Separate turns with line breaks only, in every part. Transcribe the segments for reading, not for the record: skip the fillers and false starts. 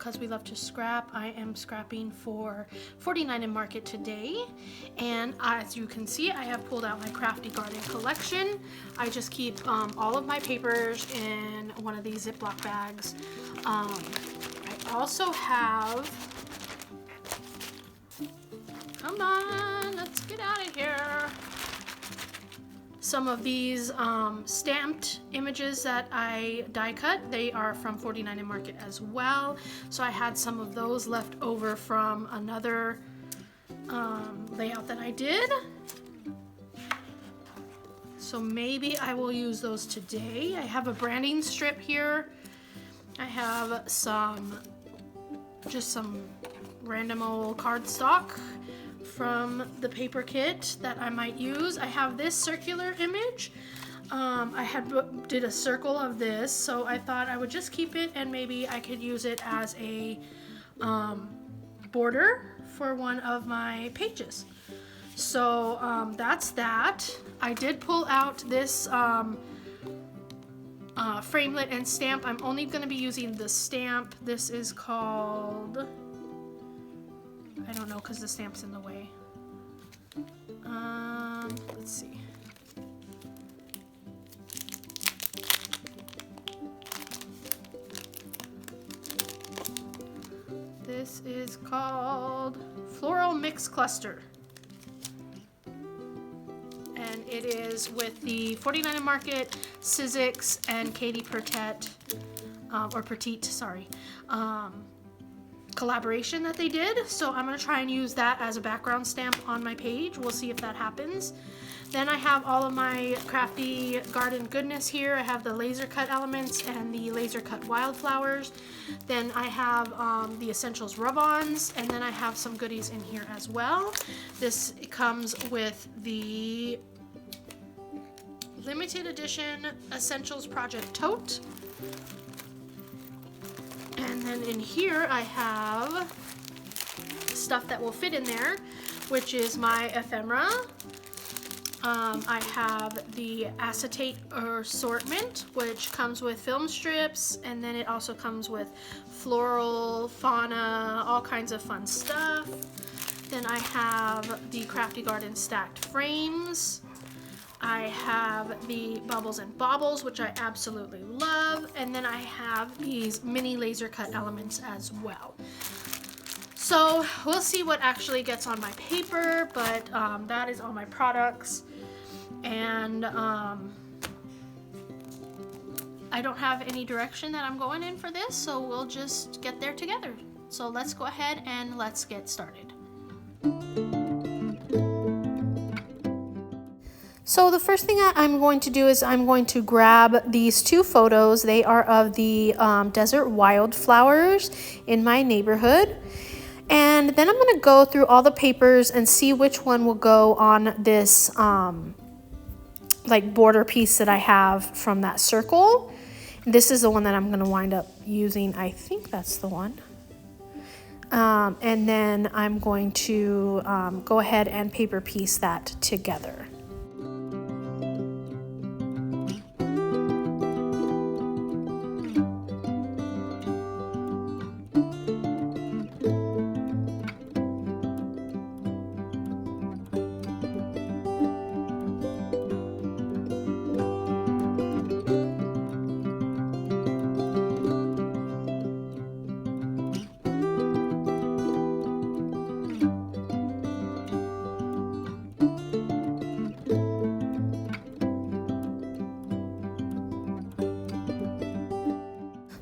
because we love to scrap. I am scrapping for 49 in Market today, and as you can see, I have pulled out my Krafty Garden collection. I just keep all of my papers in one of these Ziploc bags. I also have, come on, let's get out of here, some of these stamped images that I die cut. They are from 49 in Market as well. So I had some of those left over from another layout that I did. So maybe I will use those today. I have a branding strip here. I have just some random old cardstock from the paper kit that I might use. I have this circular image. I did a circle of this, so I thought I would just keep it and maybe I could use it as a border for one of my pages. So that's that. I did pull out this framelit and stamp. I'm only going to be using the stamp. This is called, I don't know because the stamp's in the way. Let's see. This is called Floral Mix Cluster. And it is with the 49 in Market, Sizzix, and Katie Petite, collaboration that they did. So I'm going to try and use that as a background stamp on my page. We'll see if that happens. Then I have all of my Krafty Garden goodness here. I have the laser cut elements and the laser cut wildflowers. Then I have the Essentials Rubons, and then I have some goodies in here as well. This comes with the limited edition Essentials Project Tote. And then in here I have stuff that will fit in there, which is my ephemera. I have the acetate assortment, which comes with film strips, and then it also comes with floral, fauna, all kinds of fun stuff. Then I have the Krafty Garden stacked frames. I have the Bubbles and Baubles, which I absolutely love, and then I have these mini laser cut elements as well. So we'll see what actually gets on my paper, but that is all my products. And I don't have any direction that I'm going in for this, so we'll just get there together. So let's go ahead and let's get started. So the first thing I'm going to do is I'm going to grab these two photos. They are of the desert wildflowers in my neighborhood. And then I'm going to go through all the papers and see which one will go on this like border piece that I have from that circle. This is the one that I'm going to wind up using. I think that's the one. And then I'm going to go ahead and paper piece that together.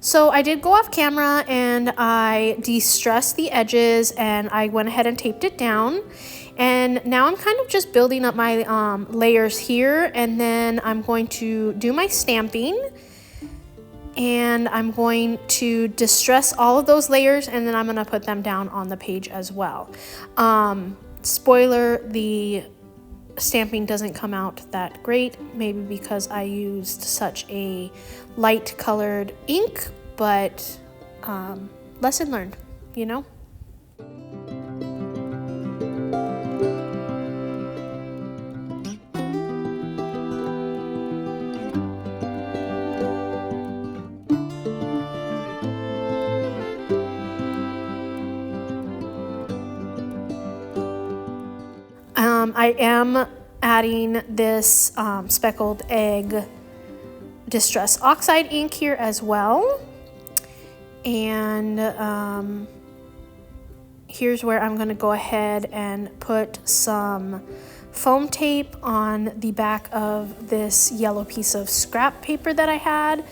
So I did go off camera and I de-stressed the edges and I went ahead and taped it down. And now I'm kind of just building up my layers here, and then I'm going to do my stamping. And I'm going to distress all of those layers, and then I'm going to put them down on the page as well. Spoiler, the stamping doesn't come out that great, maybe because I used such a light colored ink, but lesson learned, you know? I am adding this speckled egg Distress Oxide ink here as well. And here's where I'm going to go ahead and put some foam tape on the back of this yellow piece of scrap paper that I had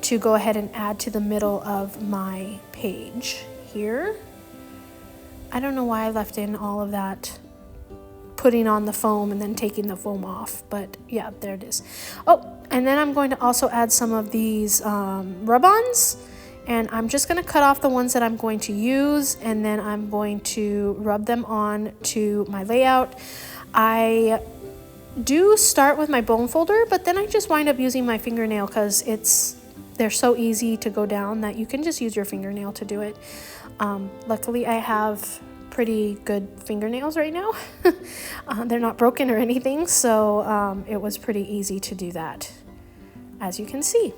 to go ahead and add to the middle of my page here. I don't know why I left in all of that putting on the foam and then taking the foam off, but yeah, there it is. Oh, and then I'm going to also add some of these Rubons, and I'm just going to cut off the ones that I'm going to use, and then I'm going to rub them on to my layout. I do start with my bone folder, but then I just wind up using my fingernail because they're so easy to go down that you can just use your fingernail to do it. Luckily, I have pretty good fingernails right now. They're not broken or anything, so it was pretty easy to do that, as you can see.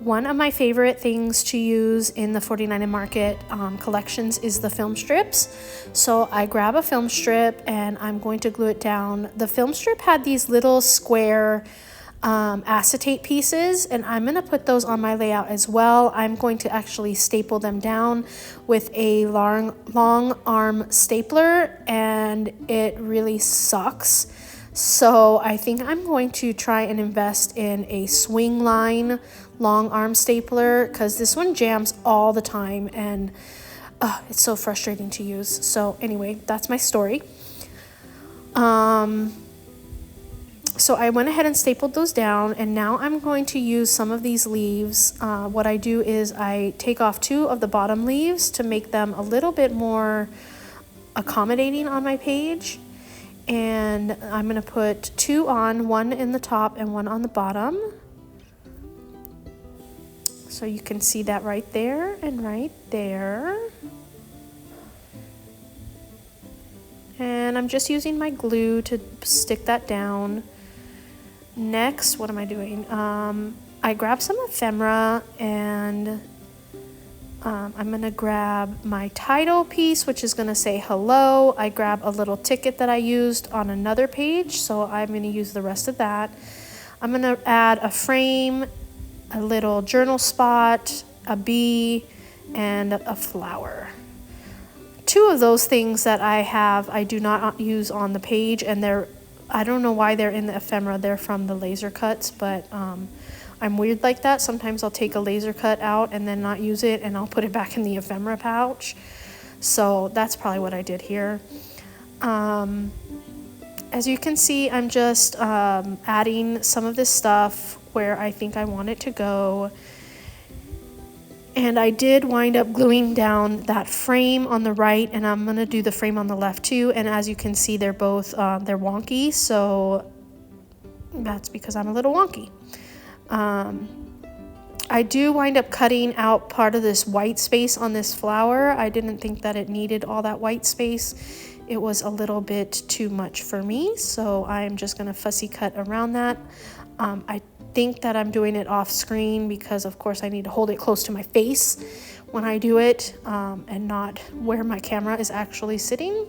One of my favorite things to use in the 49 and Market collections is the film strips. So I grab a film strip and I'm going to glue it down. The film strip had these little square acetate pieces, and I'm going to put those on my layout as well. I'm going to actually staple them down with a long arm stapler, and it really sucks. So I think I'm going to try and invest in a swing line long arm stapler, because this one jams all the time and it's so frustrating to use. So anyway, that's my story. So I went ahead and stapled those down, and now I'm going to use some of these leaves. What I do is I take off 2 of the bottom leaves to make them a little bit more accommodating on my page. And I'm going to put 2 on, 1 in the top and 1 on the bottom. So you can see that right there and right there. And I'm just using my glue to stick that down. Next, what am I doing? I grabbed some ephemera, and I'm gonna grab my title piece, which is gonna say hello. I grab a little ticket that I used on another page, so I'm gonna use the rest of that. I'm gonna add a frame, a little journal spot, a bee, and a flower. 2 of those things that I have, I do not use on the page, and I don't know why they're in the ephemera. They're from the laser cuts, but I'm weird like that. Sometimes I'll take a laser cut out and then not use it, and I'll put it back in the ephemera pouch. So that's probably what I did here. As you can see, I'm just adding some of this stuff where I think I want it to go. And I did wind up gluing down that frame on the right, and I'm gonna do the frame on the left too. And as you can see, they're both, they're wonky, so that's because I'm a little wonky. I do wind up cutting out part of this white space on this flower. I didn't think that it needed all that white space. It was a little bit too much for me, so I'm just gonna fussy cut around that. I think that I'm doing it off screen because of course I need to hold it close to my face when I do it, and not where my camera is actually sitting.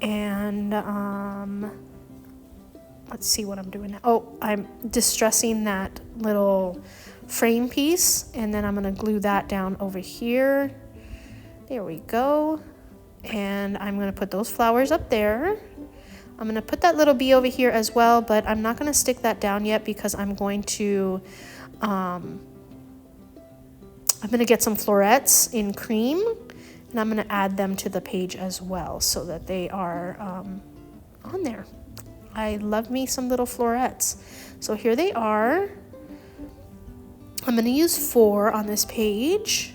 And let's see what I'm doing now. Oh, I'm distressing that little frame piece, and then I'm gonna glue that down over here. There we go. And I'm gonna put those flowers up there. I'm gonna put that little bee over here as well, but I'm not gonna stick that down yet because I'm going to get some florets in cream, and I'm gonna add them to the page as well so that they are on there. I love me some little florets. So here they are. I'm gonna use 4 on this page.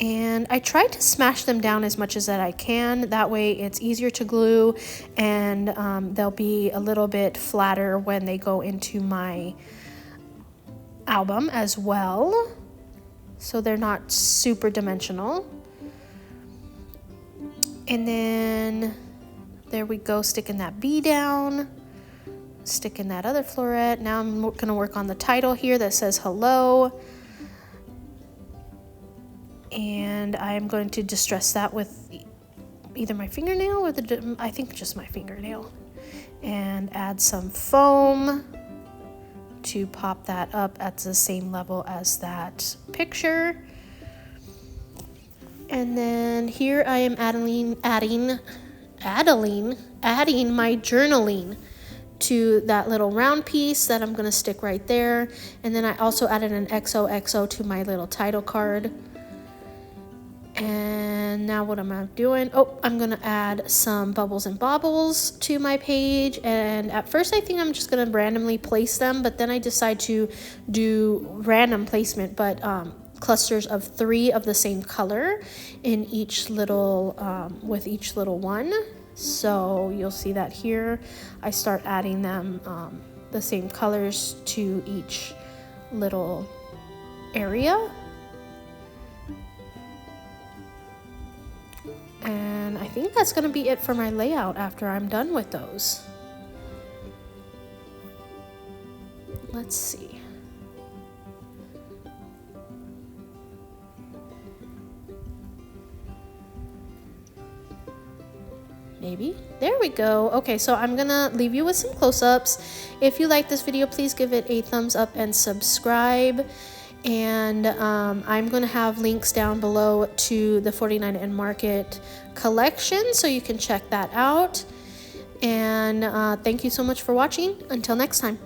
And I tried to smash them down as much as that I can. That way it's easier to glue, and they'll be a little bit flatter when they go into my album as well. So they're not super dimensional. And then there we go, sticking that bee down, sticking that other floret. Now I'm gonna work on the title here that says hello. And I'm going to distress that with either my fingernail or I think just my fingernail, and add some foam to pop that up at the same level as that picture. And then here I am adding my journaling to that little round piece that I'm gonna stick right there. And then I also added an XOXO to my little title card. And now what am I doing? Oh, I'm gonna add some bubbles and baubles to my page. And at first I think I'm just gonna randomly place them, but then I decide to do random placement, but clusters of 3 of the same color in each little, with each little one. So you'll see that here. I start adding them, the same colors to each little area. And I think that's going to be it for my layout after I'm done with those. Let's see. Maybe. There we go. Okay, so I'm going to leave you with some close-ups. If you like this video, please give it a thumbs up and subscribe. And I'm going to have links down below to the 49 and Market collection, so you can check that out. And thank you so much for watching. Until next time.